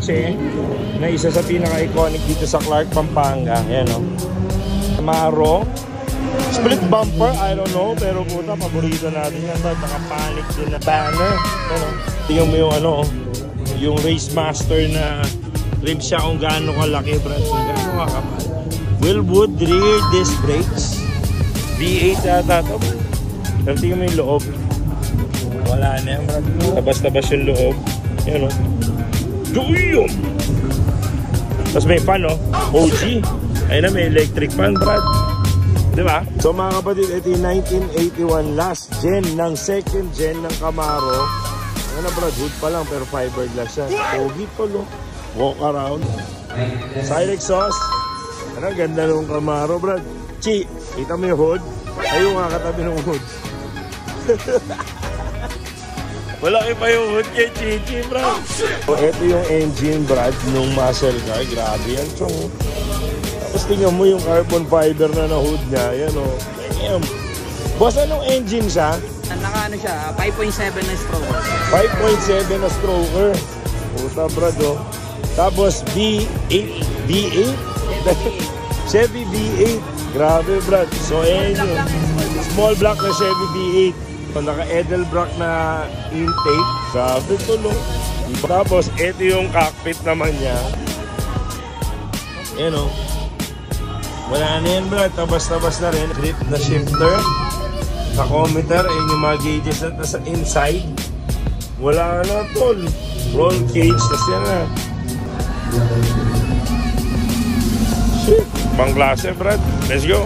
kotse na isa sa pinaka-iconic dito sa Clark, Pampanga. Ayan o. Camaro. Split bumper, I don't know. Pero puta, paborito natin yan. Nakapanik din na banner. Ano? Tingnan mo yung ano, yung Race Master na rim siya kung gaano kalaki, brad. Kung gaano kakapal. Willwood rear disc brakes. V8 ata ito. Pero tingnan mo yung loob. Wala na yan, brad. Tabas-tabas yung loob. Yan o. Doon! Tapos may fan, no? OG. Ayun na, may electric fan, brad. Diba? So mga kapatid, ito yung 1981 last gen ng second gen ng Camaro. Ano brad, hood pa lang pero fiberglass yan. Pogi to, lo. Walk around. Side exhaust. Ano, ganda nung Camaro, brad. Chi, kita mo yung hood? Ayaw nga katabi ng hood. Malaki pa yung hood kay Chichi, brad. So ito yung engine, brad, nung muscle car. Grabe yan, chong. Tapos tingnan mo yung carbon fiber na hood niya. Yan o. Damn. Boss, anong engine siya? Naka-ano siya, 5.7 na stroker. 5.7 na stroker. Puta, brad o. Tapos V8. V8? Chevy V8. Grabe, brad. So, ayan yun. Small block na Chevy V8. So, naka-Edelbrock na intake. Grabe to, lo. Tapos, ito yung cockpit naman niya. Ayan o. Wala na yan, brad. Tabas-tabas na rin. Grip na shifter. Tachometer. Ayun yung mga gauges na sa inside. Wala na, tol. Roll cage. Tas yan na. Shit. Bang klase, brad. Let's go.